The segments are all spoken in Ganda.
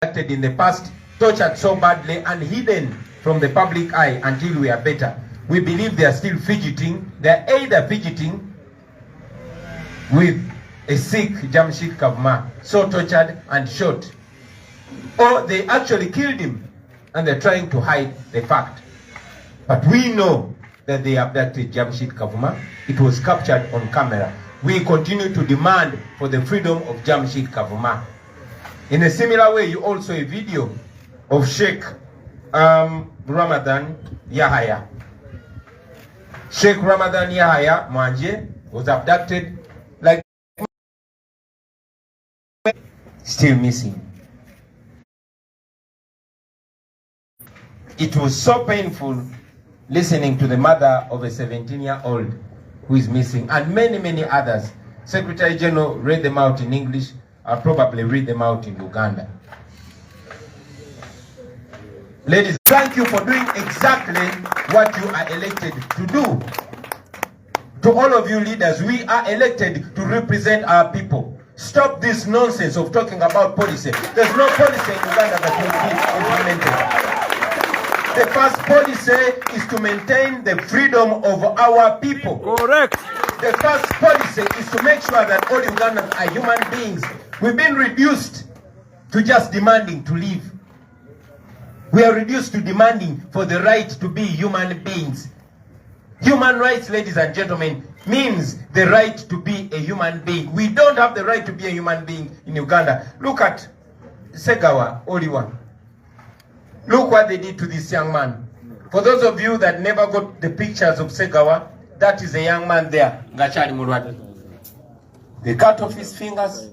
acted in the past, tortured so badly and hidden from the public eye until we are better. We believe they are still fidgeting. They are either fidgeting with a sick Jamshid Kavuma, so tortured and shot, or they actually killed him and they're trying to hide the fact. But we know that they abducted Jamshid Kavuma. It was captured on camera. We continue to demand for the freedom of Jamshid Kavuma. In a similar way, you also a video of Sheikh Ramadan Yahaya. Sheikh Ramadan Yahaya Mwanje was abducted, like, still missing. It was so painful listening to the mother of a 17-year-old who is missing, and many, many others. Secretary General read them out in English. I'll probably read them out in Uganda. Ladies, thank you for doing exactly what you are elected to do. To all of you leaders, we are elected to represent our people. Stop this nonsense of talking about policy. There's no policy in Uganda that will be implemented. The first policy is to maintain the freedom of our people. Correct. The first policy is to make sure that all Ugandans are human beings. We've been reduced to just demanding to live. We are reduced to demanding for the right to be human beings. Human rights, ladies and gentlemen, means the right to be a human being. We don't have the right to be a human being in Uganda. Look at Segawa Oliwa. Look what they did to this young man. For those of you that never got the pictures of Segawa, that is a young man there. They cut off his fingers.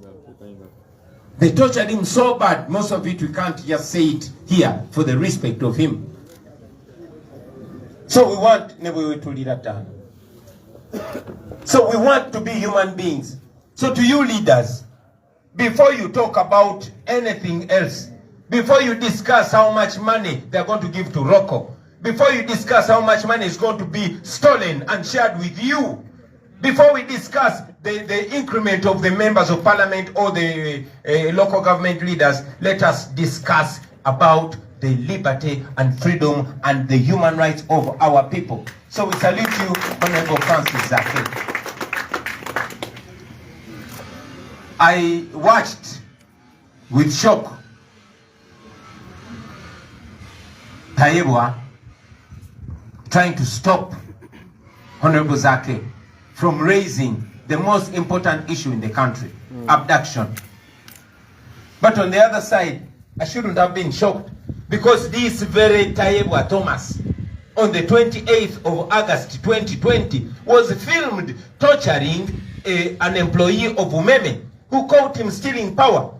They tortured him so bad, most of it we can't just say it here for the respect of him. So we want never to lead that down. So we want to be human beings. So to you leaders, before you talk about anything else, before you discuss how much money they're going to give to Rocco, before you discuss how much money is going to be stolen and shared with you, before we discuss the increment of the members of parliament or the local government leaders, let us discuss about the liberty and freedom and the human rights of our people. So we salute you, Honorable Francis Zake. I watched with shock Tayebwa trying to stop Honorable Zake from raising the most important issue in the country, abduction. But on the other side, I shouldn't have been shocked, because this very Tayebwa Thomas, on the 28th of August 2020, was filmed torturing an employee of Museven who caught him stealing power.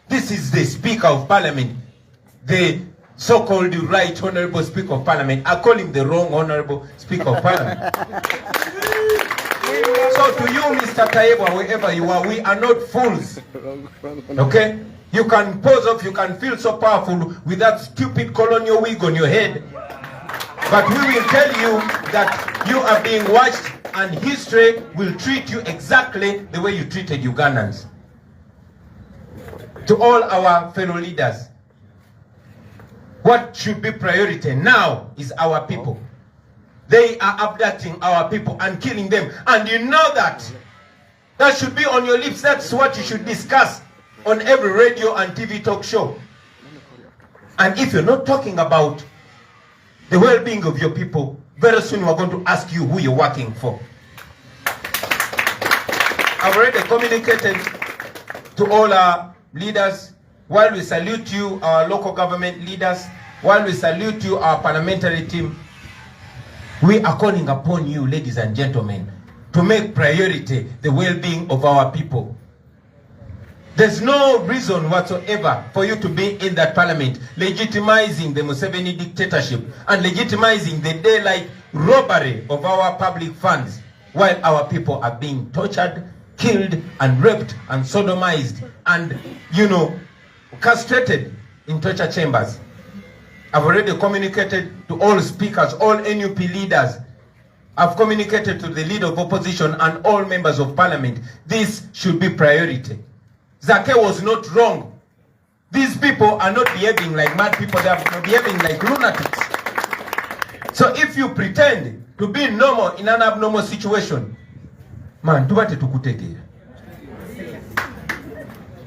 This is the Speaker of Parliament, the so-called Right Honorable Speaker of Parliament. I call him the wrong Honorable Speaker of Parliament. So to you, Mr. Tayebwa, wherever you are, we are not fools. Okay? You can pose off, you can feel so powerful with that stupid colonial wig on your head. But we will tell you that you are being watched, and history will treat you exactly the way you treated Ugandans. To all our fellow leaders, what should be priority now is our people. They are abducting our people and killing them. And you know that. That should be on your lips. That's what you should discuss on every radio and TV talk show. And if you're not talking about the well-being of your people, very soon we're going to ask you who you're working for. I've already communicated to all our leaders. While we salute you, our local government leaders, while we salute you, our parliamentary team, we are calling upon you, ladies and gentlemen, to make priority the well-being of our people. There's no reason whatsoever for you to be in that parliament legitimizing the Museven dictatorship and legitimizing the daylight robbery of our public funds while our people are being tortured, killed and raped and sodomized and, castrated in torture chambers. I've already communicated to all speakers, all NUP leaders. I've communicated to the leader of opposition and all members of parliament. This should be priority. Zake was not wrong These people are not behaving like mad people, they are behaving like lunatics. So if you pretend to be normal in an abnormal situation, man, tubate tukutegera.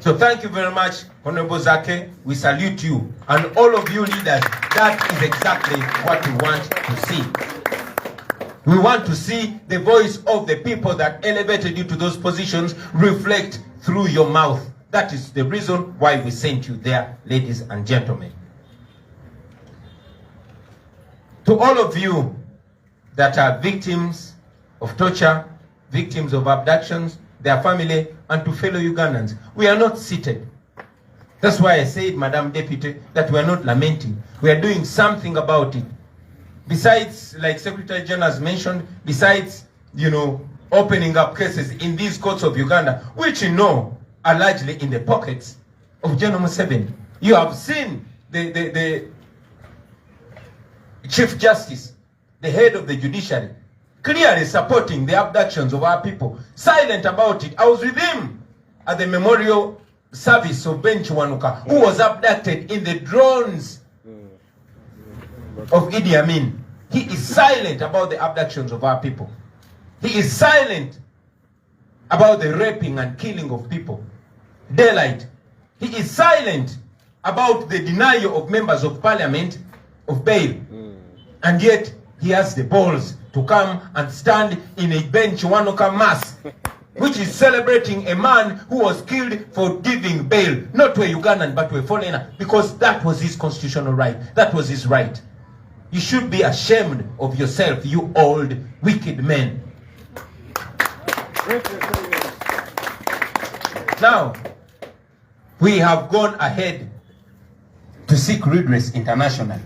So thank you very much, Honorable Zake. We salute you. And all of you leaders, that is exactly what we want to see. We want to see the voice of the people that elevated you to those positions reflect through your mouth. That is the reason why we sent you there, ladies and gentlemen. To all of you that are victims of torture, victims of abductions, their family, and to fellow Ugandans, we are not seated. That's why I said, Madam Deputy, that we are not lamenting. We are doing something about it. Besides, like Secretary General has mentioned, besides, opening up cases in these courts of Uganda, which are largely in the pockets of General Museven. You have seen the Chief Justice, the head of the judiciary, clearly supporting the abductions of our people, silent about it. I was with him at the memorial service of Ben Chiwanuka, who was abducted in the drones of Idi Amin. He is silent about the abductions of our people. He is silent about the raping and killing of people. Daylight. He is silent about the denial of members of parliament of bail. And yet, he has the balls to come and stand in a Ben Chiwanuka mass, which is celebrating a man who was killed for giving bail, not to a Ugandan, but to a foreigner, because that was his constitutional right. That was his right. You should be ashamed of yourself, you old, wicked men. Now, we have gone ahead to seek redress internationally.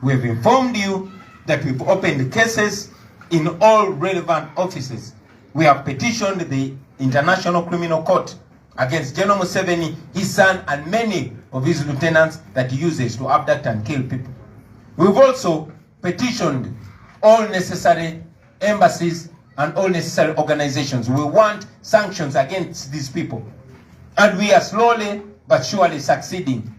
We have informed you that we've opened cases in all relevant offices. We have petitioned the International Criminal Court against General Museven, his son, and many of his lieutenants that he uses to abduct and kill people. We've also petitioned all necessary embassies and all necessary organizations. We want sanctions against these people. And we are slowly but surely succeeding.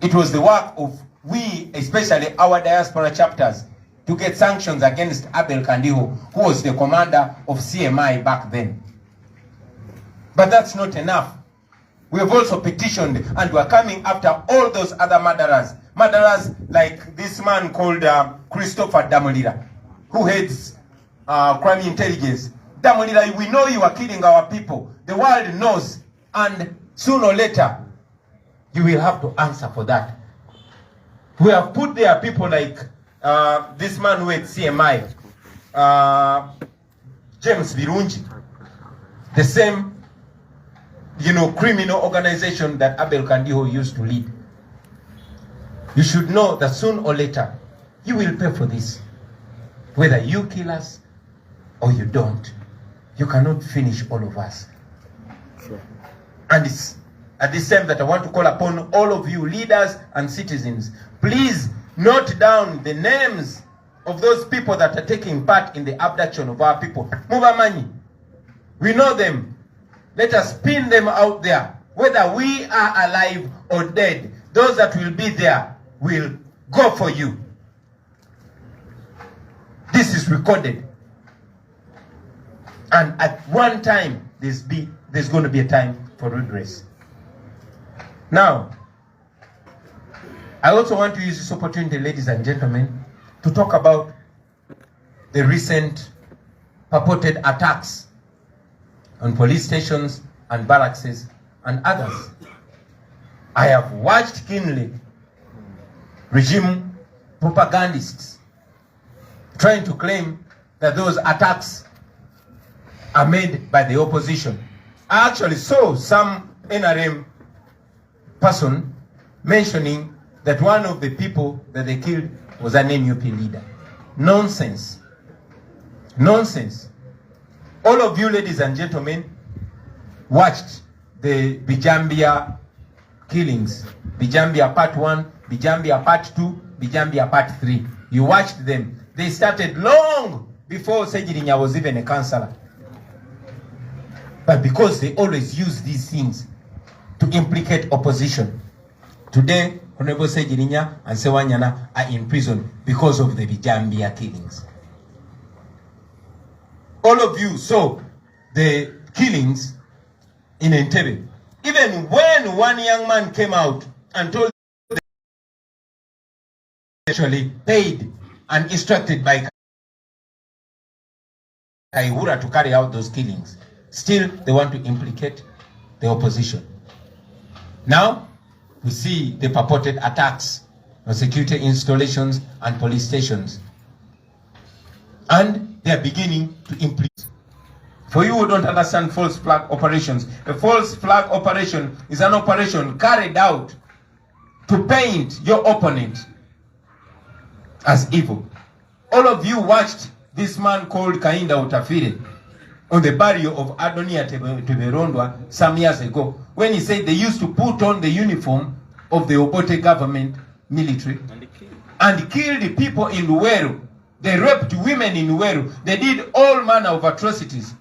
It was the work of we, especially our diaspora chapters, to get sanctions against Abel Kandiho, who was the commander of CMI back then. But that's not enough. We have also petitioned, and we are coming after all those other murderers. Murderers like this man called Christopher Damolira, who heads crime intelligence. Damolira, we know you are killing our people. The world knows. And sooner or later, you will have to answer for that. We have put there people like this man who at CMI, James Virunji, the same, criminal organization that Abel Kandiho used to lead. You should know that soon or later, you will pay for this. Whether you kill us or you don't, you cannot finish all of us. Sure. And it's at this time that I want to call upon all of you leaders and citizens, please note down the names of those people that are taking part in the abduction of our people. Mubamani, we know them. Let us pin them out there. Whether we are alive or dead, those that will be there will go for you. This is recorded. And at one time, there's going to be a time for redress. Now, I also want to use this opportunity, ladies and gentlemen, to talk about the recent purported attacks on police stations and barracks and others. I have watched keenly regime propagandists trying to claim that those attacks are made by the opposition. I actually saw some NRM person mentioning that one of the people that they killed was an NUP leader. Nonsense. Nonsense. All of you, ladies and gentlemen, watched the Bijambia killings. Bijambia Part 1, Bijambia Part 2, Bijambia Part 3. You watched them. They started long before Sejirinya was even a councillor. But because they always use these things to implicate opposition, Today, Honorable Sejirinya and Sewanyana are in prison because of the Bijambia killings. All of you saw the killings in Entebbe. Even when one young man came out and told them actually paid and instructed by Kaihura to carry out those killings, still they want to implicate the opposition. Now, we see the purported attacks on security installations and police stations. And they are beginning to implicate. For you who don't understand false flag operations, a false flag operation is an operation carried out to paint your opponent as evil. All of you watched this man called Kainda Utafire on the burial of Adonia Teberondwa some years ago, when he said they used to put on the uniform of the Obote government military and killed people in Luweru. They raped women in Luweru. They did all manner of atrocities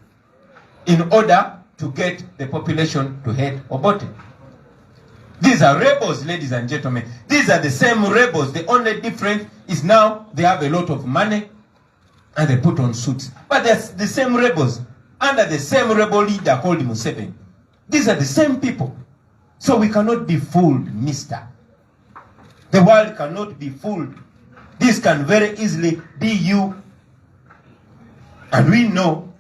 in order to get the population to hate Obote. These are rebels, ladies and gentlemen. These are the same rebels. The only difference is now they have a lot of money and they put on suits. But they're the same rebels under the same rebel leader called Museven. These are the same people. So we cannot be fooled, mister. The world cannot be fooled. This can very easily be you. And we know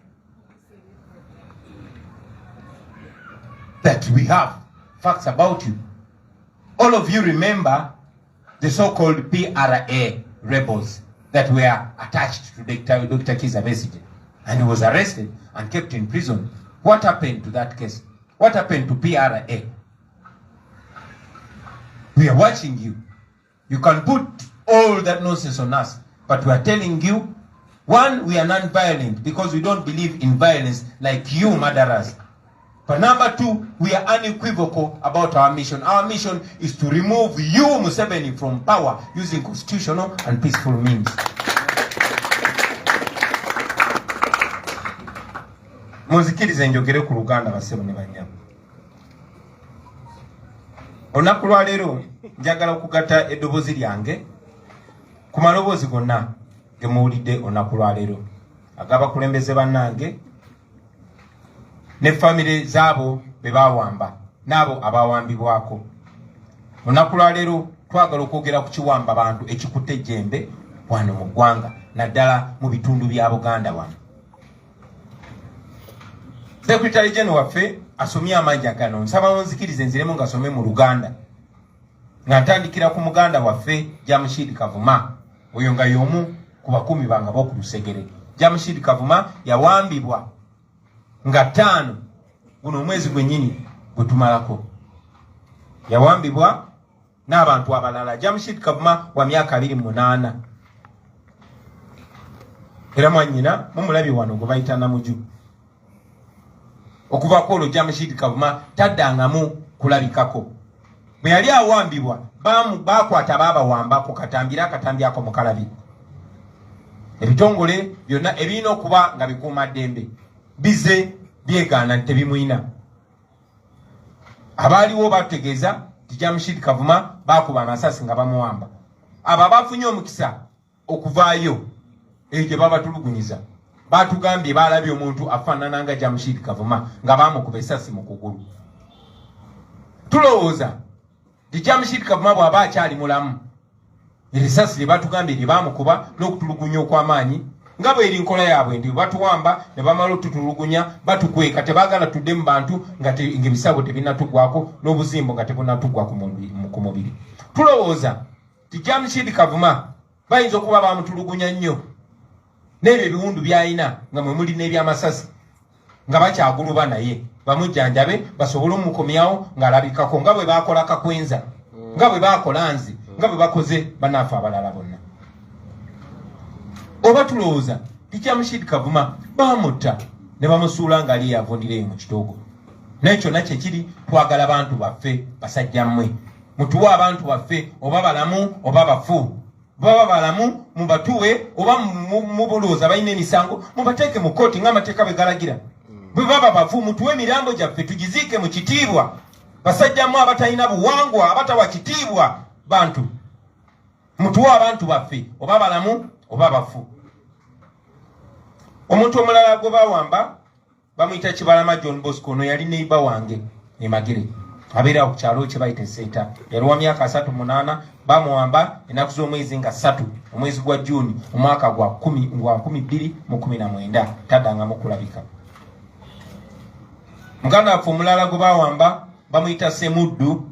that we have facts about you. All of you remember the so-called PRA rebels that were attached to Dr. Kizza Besigye, and he was arrested and kept in prison. What happened to that case? What happened to PRA? We are watching you. You can put all that nonsense on us, but we are telling you, one, we are non-violent because we don't believe in violence like you murderers. But number two, we are unequivocal about our mission. Our mission is to remove you, Museveni, from power using constitutional and peaceful means. Munzikirize njogere ku Luganda basebo ne banyama. Olunaku lwa leero njagala okugata eddobozi lyange ku maloboozi gonna ge muwulidde olunaku lwa leero ag'abakulembeze bannange ne famire zaabo be baawamba n'abo abaawambibwako. Olunaku lwa leero twagala okwogera ku kiwamba bantu ekikutte ejjembe wano mu ggwanga naddala mu bitundu bya Buganda wano. Secretary General waffe asomye amanja gano, nsaba munzikirize nziremu ngasome mu Luganda nga ntandikira ku muganda waffe Jamshid Kavuma, oyo nga y'omu ku bakumi banga b'oku Lusegere. Jamshid Kavuma yawambibwa nga 5 guno omwezi gwennyini gwe tumalako. Yawambibwa n'abantu abalala. Jamshid Kavuma wa myaka 28 era mwannyina mumulabye wano gwe bayita Namuju. Okuva kwolwo Jamshid Kavuma taddangamu kulabikako. Bwe yali awambibwa bakwata baabawambako katambyako mu kalabi. Ebitongole byonna ebirina okuba nga bikuuma ddembe bize byegaana tebimuyina. Abaaliwo bategeeza nti Jamshid Kavuma bakuba amasasi nga bamuwamba. Abo abafunye omukisa okuvaayo ekyo babatulugunyiza batugambye balabye omuntu afaanana nga Jamshid Kavuma nga bamukuba essasi mu kugulu. Tulowooza nti Jamshid Kavuma bw'aba akyali mulamu erisasi lye batugambye lye bamukuba n'okutulugunya okw'amaanyi nga bwe eri nkola yaabwe ndi batuwamba ne bamala otutulugunya batukweka tebaagala tudde mu bantu ng'ebisabo tebinatugwako n'obuzimbo nga tebunatugwa ku mubiri. Tulowooza nti Jamshid Kavuma bayinza okuba bamutulugunya nnyo n'ebyo ebiwundu by'alina nga mwe muli n'ebyamasasi nga bakyaguluba naye bamujjanjabe basobole omukomyawo ng'alabikako nga bwe baakola Kakwenza, nga bwe baakola Nze, nga bwe bakoze bannaffe abalala bonna. Oba tulowooza nti Jamshid Kavuma baamutta ne bamusuula ng'ali yavundireyo mu kitoogo. N'ekyo nakyo kiri twagala bantu baffe basajja mmwe mutuwe abantu baffe oba balamu oba bafu. Baba balamu mubatuwe oba mubulooza balina emisango mubateeke mu kkooti ng'amateeka bwe galagira. Bwe baba bafu mutuwe emirambo gyaffe tugiziike mu kitiibwa basajjamu abatalina buwangwa abatawa kitiibwa bantu mutuwa abantu baffe oba balamu oba bafu. Omuntu omulala gwe bawamba bamuyita Kibalama John Bosco, ono yali neiba wange e Magere abeera ku kyalo kye bayita Senta. Yali wa myaka 38. Bamuwamba ennaku z'omwezi nga 3 omwezi gwa Juni omwaka gwa 2019 taddangamu kulabika. Muganda waffe omulala gwe bawamba bamuyita Semuddu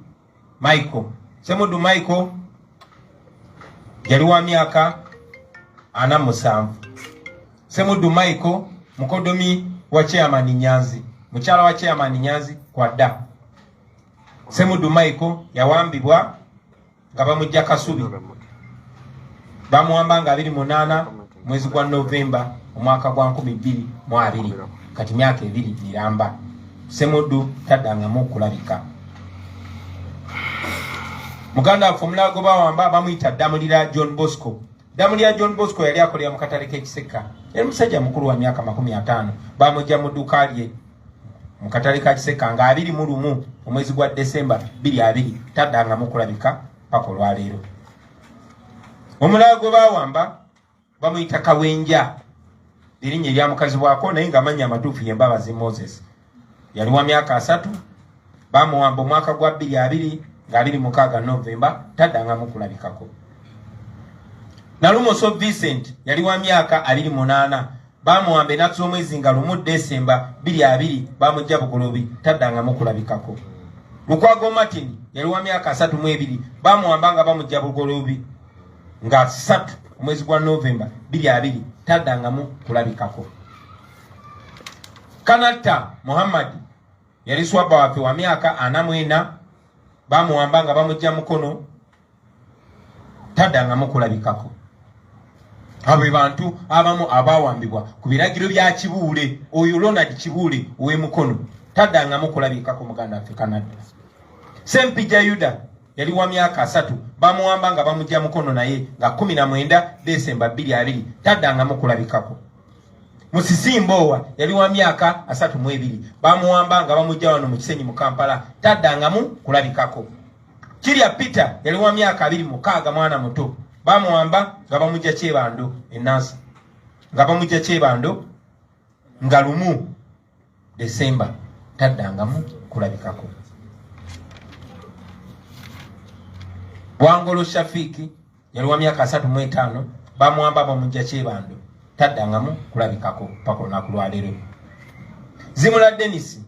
Michael. Semuddu Michael yali wa myaka 47. Semuddu Michael mukodomi wa Chairman Nyanzi, mukyala wa Chairman Nyanzi kwadda. Semuddu Michael yawambibwa nga bamujja Kasubi. Bamuwamba nga 28 mwezi gwa Novemba omwaka gwa 2020 kati myaka 2 miramba. Semuddu taddangamu kulabika. Muganda waffe omulala gwe bawamba bamuyita Damulira John Bosco. Damulira John Bosco yali akolera mu katale k'Ekiseka. Yali musajja mukulu wa myaka 50. Bamujja mu dduuka lye mu katale ka Kiseka nga 21 omwezi gwa Desemba 2020 taddangamu kulabika paka olwaleero. Omulala gwe bawamba bamuyita Kawenja, erinnya erya mukazi bwako naye nga amanya amatuufu ye Mbabazi Moses. Yali wa myaka 3. Bamuwamba omwaka gwa 2020 nga 26 Novemba taddangamu kulabikako. Nalumoso Vincent yali wa myaka 28. Bamuwamba ennaku z'omwezi nga 1 Desemba 2020 bamujja Bugolobi taddangamu kulabikako. Lukwago Martin yali wa myaka 32. Bamuwamba nga bamujja Bugolobi nga 3 omwezi gwa Novemba 2020 taddangamu kulabikako. Kanata Muhammad yali swaba waffe wa myaka 44. Bamuwamba nga bamujja Mukono taddangamu kulabikako. Abo bantu abamu abawambibwa ku biragiro bya Kibuule. Oyo Ronald Kibuule owe Mukono taddangamu kulabikako muganda waffe Canada. Sempija Yuda yali wa myaka 3. Bamuwamba nga bamujja Mukono naye nga 19 Desemba 2020 taddangamu kulabikako. Musisimbowa yali wa myaka 32. Bamuwamba nga bamujja wano mu Kisenyi mu Kampala taddangamu kulabikako. Kirya Peter yali wa myaka 26 mwana muto. Bamuwamba nga bamujja Kyebando Enansi nga bamujja Kyebando nga 1 Desemba taddangamu kulabikako. Bwangolo Shafiki yali wa myaka 35. Bamuwamba bamujja Kyebando taddangamu kulabikako paka olunaku lwaleero. Zimula Dennis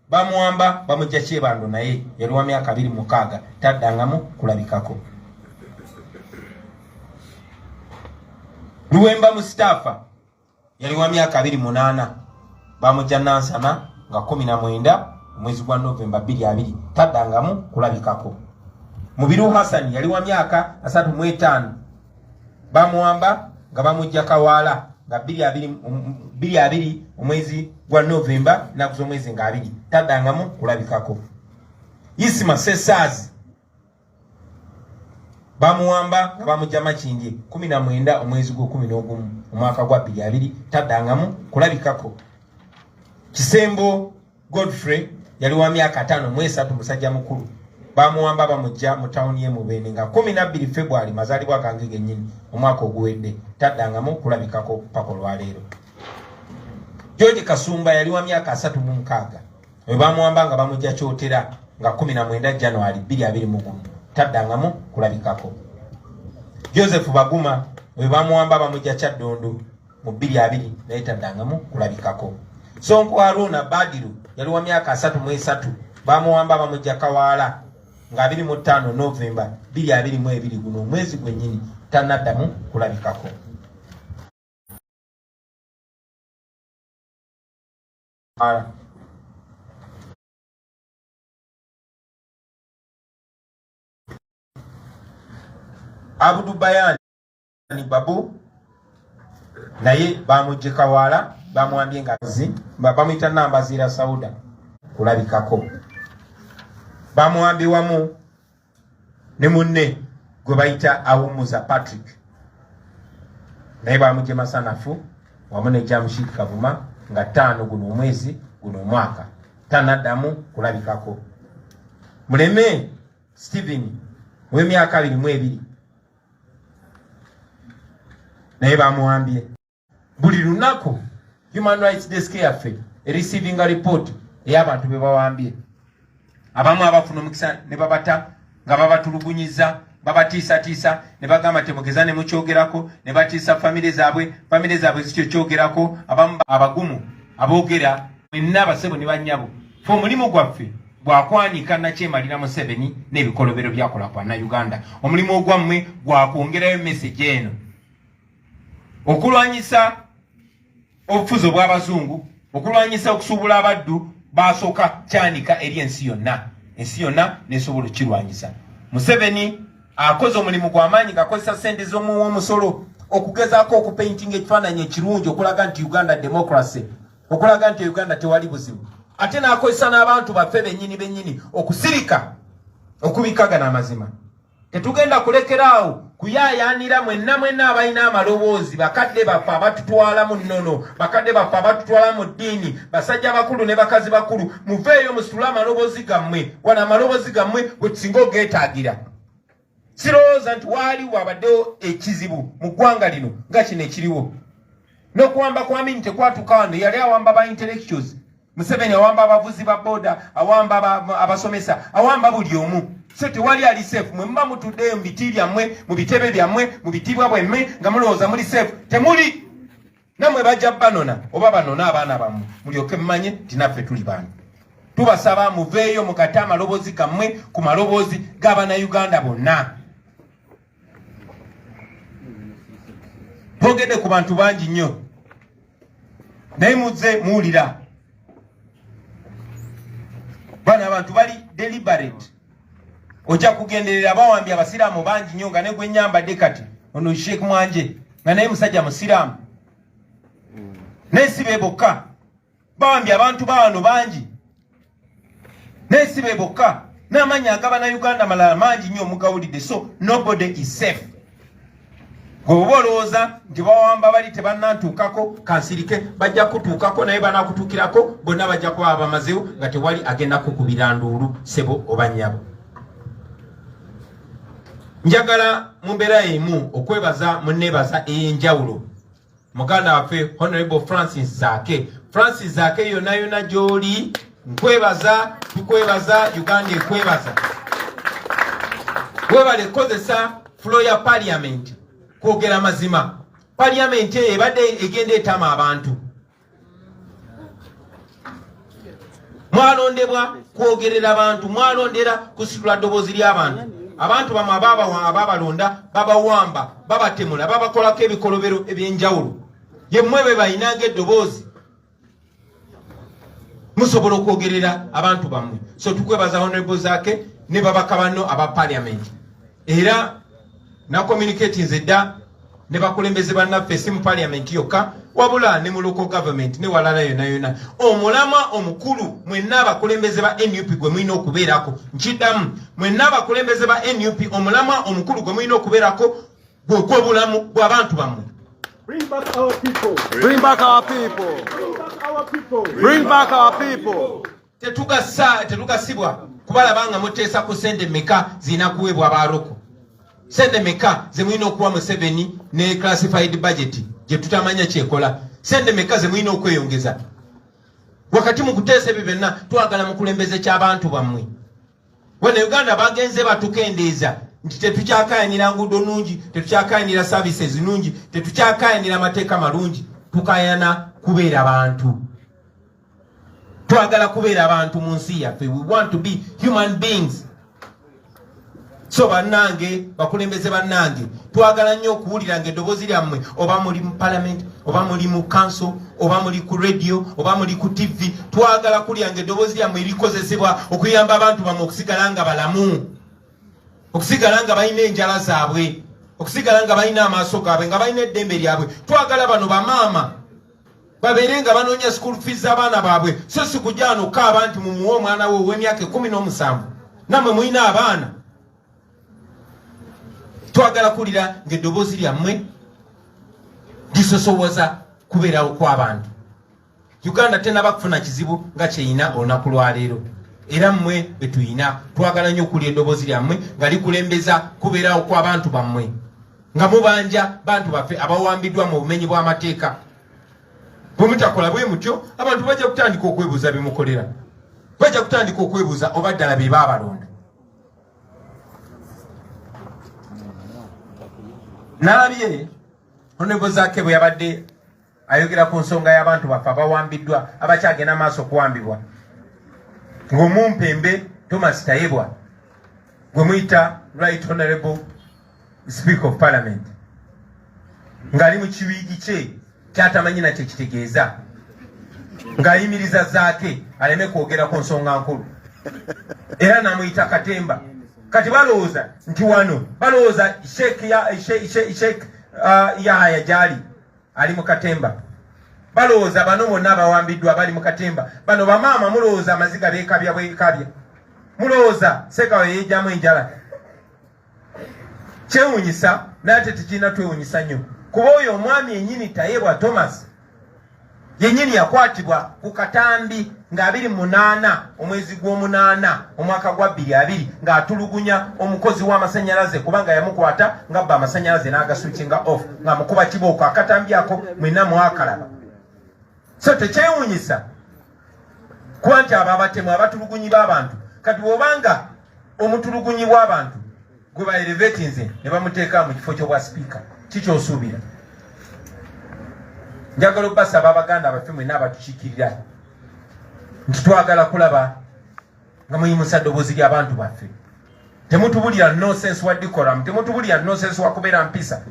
bamuwamba bamujja Kyebando naye yali wa myaka 26 taddangamu kulabikako. Luwemba Mustafa yali wa myaka 28. Bamujja Nansana nga 19 omwezi gwa Novemba 2020 taddangamu kulabikako. Mubiru Hassan yali wa myaka 35. Bamuwamba nga bamujja Kawaala nga 2020 omwezi gwa Novemba ennaku z'omwezi nga 2 taddangamu kulabikako. Isima Sesazi bamuwamba nga bamujja Makindye 19 omwezi gwa 11 omwaka gwa 2020 taddangamu kulabikako. Kisembo Godfrey yali wa myaka 5 musajja mukulu. Bamuwamba bamujja mu tawuni ye Mubende nga 12 February mazaalibwa gange gennyini omwaka oguwedde taddangamu kulabikako paka olwaleero. George Kasumba yali wa myaka 36. We bamuwamba nga bamujja Kyotera nga 19 January 2021 taddangamu kulabikako. Joseph Baguma we bamuwamba bamujja Kyaddondo mu 2020 naye taddangamu kulabikako. Sonko Aruna Badiru yali wa myaka 33. Bamuwamba bamujja Kawaala nga 25 Novemba 2022 guno mwezi gwennyini tanaddamu kulabikako. Abudu Bayani Babu naye bamujje Kawaala bamuwambye ngazi bamuyita namba zira Sauda kulabikako. Bamuwambye wamu ne munne gwe bayita Awumuza Patrick naye bamujje Masanafu wamu ne Jamshid Kavuma nga 5 guno omwezi guno omwaka tanaddamu kulabikako. Muleme Steven w'emyaka 22 naye bamuwambye buli lunaku Human Rights Desk yaffe receiving a report ey'abantu be bawambye abamu abafuna omukisa ne babata nga babatulugunyiza babatiisa ne bagamba temugeza ne mukyogerako ne batiisa family zaabwe zikyo kyogerako abamu abagumu aboogera mwenna abasebo ne bannyabo fe omulimu gwaffe gwakwanika nakyemalira Museveni n'ebikolobero byakola kwa Uganda. Omulimu ogwammwe gwakwongerayo message eno okulwanyisa obufuzi obw'abazungu, okulwanyisa okusuubula abaddu basooka kyanika eri ensi yonna nesobola okirwanyisa. Museveni akoze omulimu gw'amaanyi gakozesa ssente z'omusolo okugezaako okupaintinga ekifaananyi ekirungi okulaga nti Uganda democracy, okulaga nti Uganda tewali buzibu. Ate n'akozesa n'abantu baffe bennyini okusirika okubikagana amazima. Tetugenda kulekeraawo kuyaayaanira mwenna abalina amaloboozi, bakadde baffe abatutwala mu nnono, bakadde baffe abatutwala mu ddiini, basajja bakulu ne bakazi bakulu, muveeyo musitule amaloboozi gammwe, wana amaloboozi gammwe gwe tusinga ogeetaagira. Sirowooza nti waali wabaddewo ekizibu mu ggwanga lino nga kino ekiriwo. N'okuwamba kwa Amin tekwatuuka wano, yali awamba ba intellectuals. Museveni awamba abavuzi ba boda, awamba abasomesa, awamba buli omu. So tewali ali safe. Mwe mba mutuddeyo mu biti byammwe, mu bitebe byammwe, mu bitibwa bwemme nga mulowooza muli safe. Temuli. Nammwe bajja banona oba banona abaana bammwe mulyoke mmanye nti naffe tuli bantu. Tubasaba muveeyo mukate amaloboozi gammwe ku maloboozi g'Abannayuganda bonna. Twogedde ku bantu bangi nnyo naye muzze muwulira. Bano abantu bali deliberate. Ojja kugenderera bawambye abasiraamu bangi nnyo nga ne gwe nnyambadde kati ono Sheikh Mwanje nga naye musajja musiraamu. Naye si be bokka bawambye abantu bawano bangi. Naye si be bokka n'amannya ag'Abannayuganda malala mangi nnyo omugawulidde. So nobody is safe. Gwe olowooza nti bawamba bali tebannantuukako kansirike bajja kutuukako naye banaakutuukirako bonna bajja kuba bamazeewo nga tewali agenda kukubira nduulu sebo oba nnyabo. Njagala mu mbeera emu okwebaza munneebaza ey'enjawulo muganda waffe Honorable Francis Zaake yonna gy'oli nkwebaza, tukwebaza, Uganda ekwebaza. Webale kozesa floor ya parliament kwogera mazima. Parliament ebadde egenda etama abantu. Mwalondebwa kwogerera abantu, mwalondera kusitula ddoboozi ly'abantu. Abantu bamwe ababalonda babawamba, babatemula, babakolako ebikolobero eby'enjawulo. Yemmwe be bayinanga eddoboozi musobola okwogerera abantu bammwe. So tukwebaza Honorable Zaake ne babaka banno aba parliament. Era na communicating zedda ne bakulembeze bannaffe si mu parliament yokka wabula ne mu local government ne walala yonna. Omulama omukulu mwenna abakulembeze ba NUP gwe mulina okubeerako. Nkiddamu mwenna abakulembeze ba NUP omulama omukulu gwe mulina okubeerako gw'obulamu bw'abantu bammwe. Bring back our people. Bring back our people. Bring back our people. Bring back our people. Tetugasibwa kubalabanga muteesa ku sente meka zina kuwebwa abaloko. Sente meka ze mulina okuwa Museveni ne classified budget gye tutamanya kyekola. Sente meka ze mulina okweyongeza. Wakati mu kuteesa ebyo byonna twagala mukulembeze ky'abantu bammwe. Wano Uganda bagenze batukendeeza nti tetukyakayanira nguudo nnungi, tetukyakayanira services nnungi, tetukyakayanira amateeka malungi. Tukayana kubeera abantu. Twagala kubeera abantu mu nsi yaffe. We want to be human beings. So bannange, bakulembeze bannange, twagala nnyo okuwulira ng'eddoboozi lyammwe oba muli mu parliament, oba muli mu council, oba muli ku radio, oba muli ku TV. Twagala kulya ng'eddoboozi lyammwe likozesebwa okuyamba abantu bammwe okusigala nga balamu, okusigala nga balina enjala zaabwe, okusigala nga balina amaaso gaabwe, nga balina eddembe lyabwe. Twagala bano bamaama babeere nga banoonya school fees z'abaana baabwe. So si kujja wano okaaba nti mumuwe omwana we ow'emyaka 17 nammwe mulina abaana. Twagala kulira ng'eddoboozi lyammwe lisosowoza kubeerawo kw'abantu. Uganda tenaba kufuna kizibu nga kyeyina olunaku lwa leero. era mmwe betuyina twagala nnyo okulya eddoboozi lyammwe nga likulembeza kubeerawo kw'abantu bammwe nga mubanja bantu baffe abawambiddwa mu bumenyi bw'amateeka. Bwe mutakola bwe mutyo abantu bajja kutandika okwebuuza bimukolera, bajja kutandika okwebuuza oba ddala be baabalonda. Nalabye Honorable Zaake bwe yabadde ayogera ku nsonga y'abantu baffe abawambiddwa abakyagenda maaso okuwambibwa, ng'omumpembe Thomas Tayebwa gwe muyita Right Honorable Speaker of Parliament ng'ali mu kiwiigi kye kyatamanyi nakyo kitegeeza, ng'ayimiriza Zaake aleme kwogera ku nsonga nkulu, era namuyita Katemba. Kati balowooza nti wano balowooza Sheikh Yahaya gyali ali mu Katemba, balowooza bano bonna abawambiddwa bali mu Katemba. Bano bamaama mulowooza amaziga beekabya bwekabya, mulowooza Sekawe yeejjamu enjala. Kyewuunyisa naye ate tekirina twewuunyisa nnyo, kuba oyo omwami yennyini Tayebwa Thomas yennyini yakwatibwa ku katambi nga 28 omwezi gw'omunaana omwaka gwa 2020 ng'atulugunya omukozi w'amasannyalaze kubanga yamukwata ng'abba amasannyalaze n'agaswitchinga off ng'amukuba kibooko. Akatambi ako mwenna mwakalaba. So tekyewuunyisa kuba nti abo abatemu abatulugunyi b'abantu, kati bw'obanga omutulugunyi bw'abantu gwe ba elevatinze ne bamuteeka mu kifo ky'obwa sipiika, kikyosuubira. Njagala obbasaba abaganda abaffe mwenna abatukiikirira nti twagala kulaba nga muyimusa ddoboozi ly'abantu baffe. Temutubulira nonsense wa decorum, temutubulira nonsense wa kubeera mpisa.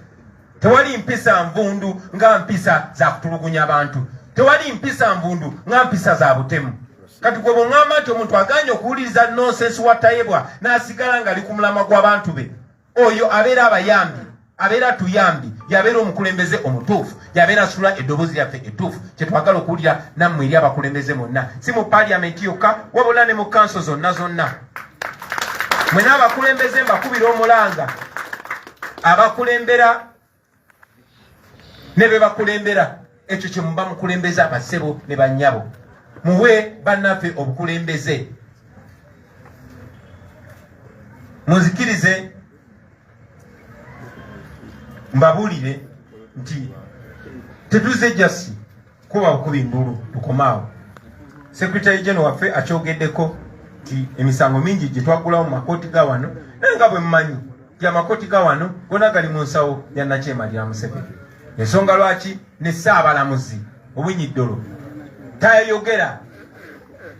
Tewali mpisa nvundu nga mpisa za kutulugunya abantu, tewali mpisa nvundu nga mpisa za butemu. Kati gwe bw'oŋŋamba nti omuntu aganye okuwuliriza nonsense wa Tayebwa n'asigala nga ali ku mulamwa gw'abantu be, oyo abeera abayambi, abeera tuyambi, yabeera omukulembeze omutuufu, yabeera asula eddoboozi lyaffe ettuufu kye twagala okuwulira nammwe eri abakulembeze monna, si mu paliamenti yokka wabula ne mu kanso zonna zonna. Mwena abakulembeze mbakubira omulanga, abakulembera ne be bakulembera, ekyo kye muba mukulembeza abasebo ne bannyabo. Muwe bannaffe obukulembeze. Muzikirize mbabuulire nti tetuze jasi kuba bukubi ndulu tukomaawo. Secretary General waffe akyogeddeko nti emisango mingi gye twagulawo mu makooti ga wano, naye nga bwe mmanyi nti amakooti ga wano gonna gali mu nsawo ya Nakyemalira Museveni. Ensonga lwaki ne Ssaabalamuzi Obunyiddolo tayogera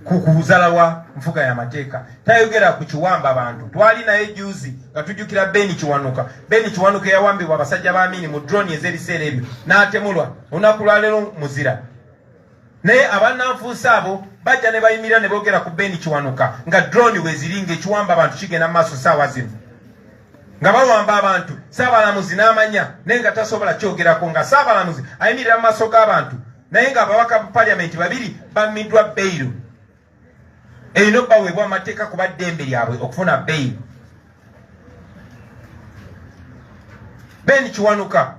ku kuzalawa nfuga y'amateeka, tayogera ku kiwamba abantu. Twali naye juzi nga tujjukira Ben Kiwanuka. Ben Kiwanuka yawambibwa abasajja ba Amini mu drone ez'ebiseera ebyo n'atemulwa olunaku lwa leero muzira. Naye abannanfuusa abo bajja ne bayimirira ne boogera ku Ben Kiwanuka nga drone weziringa ekiwamba abantu kigenda mu maaso ssaawa zino, nga bawamba abantu. Ssaabalamuzi n'amanya naye nga tasobola kyogerako, nga Ssaabalamuzi ayimirira mu maaso g'abantu naye nga ababaka ba paliamenti babiri bammiddwa beyiro. Erina baweebwa amateeka kuba ddembe lyabwe okufuna beyiro. Ben Kiwanuka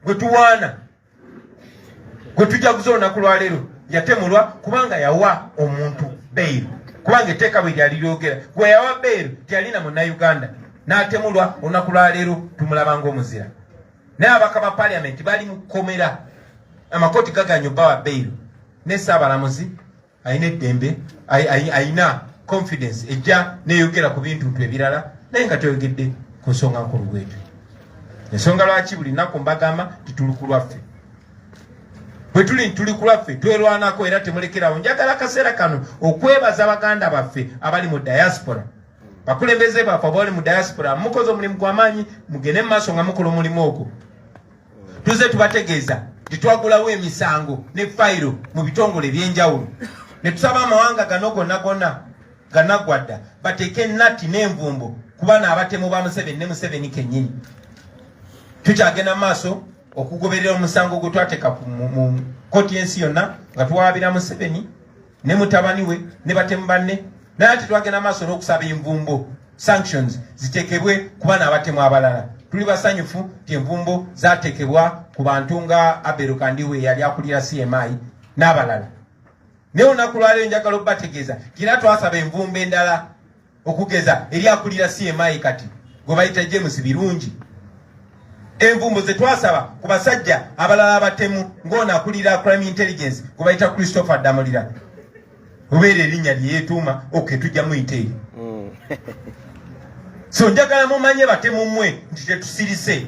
gwe tuwaana, gwe tujaguza olunaku lwa leero, yatemulwa kubanga yawa omuntu beyiro, kubanga etteeka bwe lyali lyogera gwe yawa beyiro teyalina munnayuganda, n'atemulwa olunaku lwa leero tumulaba ng'omuzira. Naye ababaka ba paliamenti bali mu kkomera, amakooti gaganya bawa beyiro, ne Ssaabalamuzi ayina eddembe, ayina confidence ejja neyogera ku bintu ebirala naye nga toyogedde ku nsonga nkulu bwetyo. Ensonga lwaki buli nnaku mbagamba tituli ku lwaffe, bwe tuli ku lwaffe twerwanako era temulekerawo. Njagala akaseera kano okwebaza baganda baffe abali mu diaspora, bakulembeze baffe abali mu diaspora. Mukoze omulimu gw'amaanyi, mugende mu maaso nga mukola omulimu ogwo. Tuze tubategeeza titwagulawo emisango ne fayiro mu bitongole ebyenjawulo, ne tusaba amawanga gano gonna ganaggwadda bateeke nati n'envumbo ku baana abatemu ba Museveni ne Museveni kennyini. Tukyagenda mu maaso okugoberera omusango gwe twateeka mu kooti y'ensi yonna nga tuwaabira Museveni ne mutabani we ne batemu banne, naye ate twagenda maaso n'okusaba envumbo sanctions ziteekebwe ku baana abatemu abalala. Tuli basanyufu nti envumbo zaateekebwa ku bantu nga Abel Kandiwe yali akulira CMI n'abalala. ne olunaku lwaleero njagala okubategeeza era twasaba envumbo endala okugeza eri akulira CMI kati gwe bayita James Birungi. Envumbo ze twasaba ku basajja abalala abatemu ng'ono akulira crime intelligence gwe bayita Christopher Damulira. Ubeere erinnya lye yeetuuma tujja muyita eri. So njagala mumanye batemu mmwe nti tetusirise.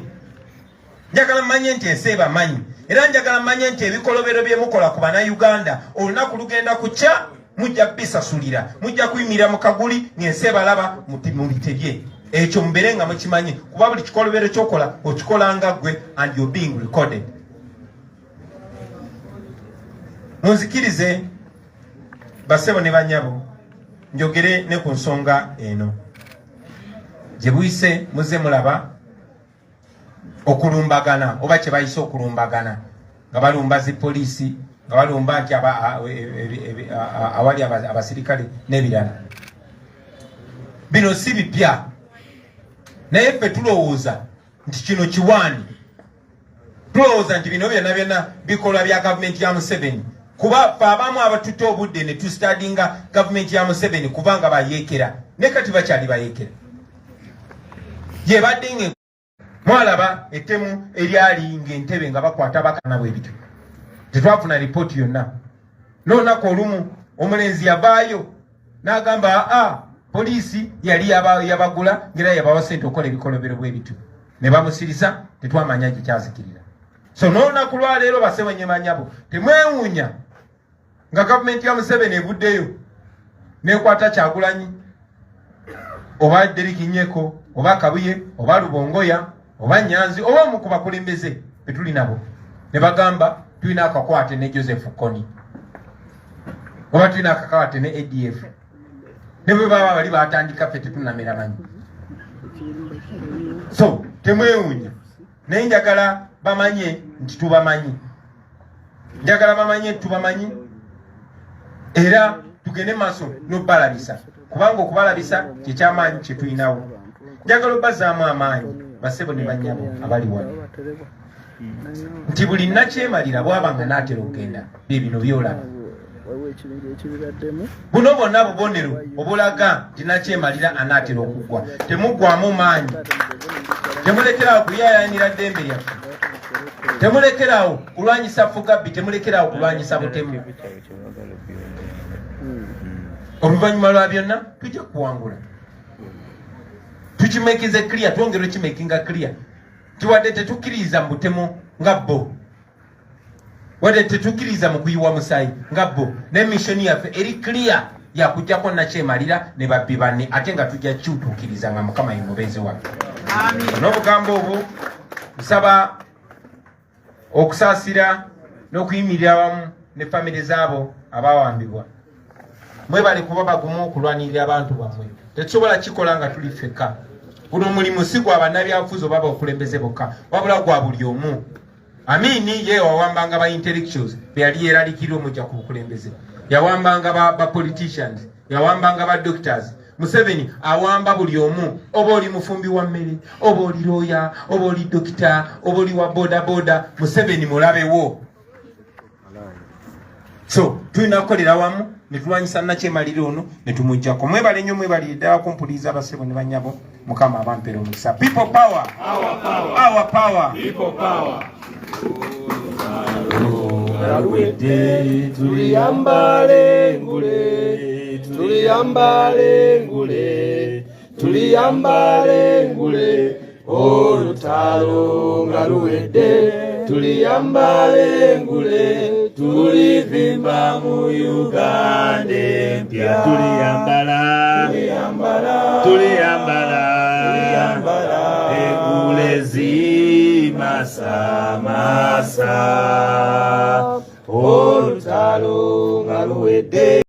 Njagala mmanye nti ensi ebamanyi. Era njagala mmanye nti ebikolobero bye mukola ku Bannayuganda olunaku lugenda kukya mujja bisasulira. Mujja kuyimirira mu kaguli ng'ensi ebalaba mubitebye. Ekyo mubeere nga mukimanyi kuba buli kikolobero ky'okola okikola nga ggwe and you're being recorded. Munzikirize basebo ne banyabo njogere ne ku nsonga eno. Gye buyise muze mulaba okulumbagana oba kye bayise okulumbagana nga balumba zi poliisi nga balumba nti awali abasirikale n'ebirala. Bino si bipya naye ffe tulowooza nti kino kiwaani. Tulowooza nti bino byonna bikolwa bya gavumenti ya Museveni kuba ffe abamu abatutte obudde ne tustadinga gavumenti ya Museveni kubanga bayeekera ne kati bakyali bayeekera. Ye badde nge mwalaba ettemu eryali ng'entebe nga bakwata bakana bw'ebityo. Tetwafuna lipooti yonna. N'olunaku olumu omulenzi yavaayo n'agamba poliisi yali yabagula ng'era yabawa ssente okukola ebikolobero bw'ebityo. Ne bamusirisa tetwamanya gye kyazikirira. So n'olunaku lwaleero basebonye manyabo temwewuunya nga gavumenti ya Museveni evuddeyo n'ekwata Kyagulanyi oba Derek Nyeko oba Kabuye oba Lubongoya oba Nyanzi oba omu ku bakulembeze betuli nabo ne bagamba tulina akakwate ne Joseph Kony oba tulina akakwate ne ADF ne bwe baba bali batandika ffe tetunamera manyi. So temwewuunya naye njagala bamanye nti tubamanyi. Njagala bamanye tubamanyi era tugende maaso n'obalabisa kubanga okubalabisa kyekyamaanyi kye tulinawo. Njagala obbazaamu amaanyi basebo ne bannyabo abali wano nti buli nakyemalira bw'abanga n'atera okugenda bino byolaba. Buno bwonna bubonero obulaga nti nakyemalira anaatera okuggwa. Temuggwamu maanyi. Temulekerawo kuyaayaanira ddembe lyaffe. Temulekerawo kulwanyisa Fugabbi. Temulekerawo kulwanyisa butemu. Oluvannyuma lwa byonna tujja kuwangula. Tukimekize clear, twongere kimekinga clear. Tiwadde tetukkiriza mu butemu nga bo. Wadde tetukkiriza mu kuyiwa musaayi nga bo. Ne mission yaffe eri clear ya kujjako nakyemalira ne babbi banne ate nga tujja kyutuukiriza nga Mukama ye mubeezi waffe. N'obugambo obwo nsaba okusaasira n'okuyimirira awamu ne famire zaabo abawambibwa. Mwebale kuba bagumu okulwanirira abantu bammwe. Tetusobola kikola nga tuli ffekka. Guno omulimu si gwa bannabyabufuzi oba abakulembeze bokka wabula gwa buli omu. Amini ye wawambanga ba intellectuals be yali yeeralikira omujja ku bukulembeze. Yawambanga ba politicians, yawambanga ba doctors. Museveni awamba buli omu, oba oli mufumbi wa mmere, oba oli lawyer, oba oli doctor, oba oli wa boda boda. Museveni mulabewo. So tulina kukolera wamu ne tulwanyisa nakyemalira ono ne tumuggyako. Mwebale nnyo mwebale ddala kumpuliza abasebo ne bannyabo. Mukama abampera omukisa. People power. Our power. Our power. People power. Tuliyambale ngule, tuliyambale ngule, tuliyambale ngule, olutalo nga luwedde, tuliyambale ngule, tulivimba mu Uganda empya. Tuliyambala, tuliyambala, tuliyambala, engule zimasa masa, olutalo nga luwedde.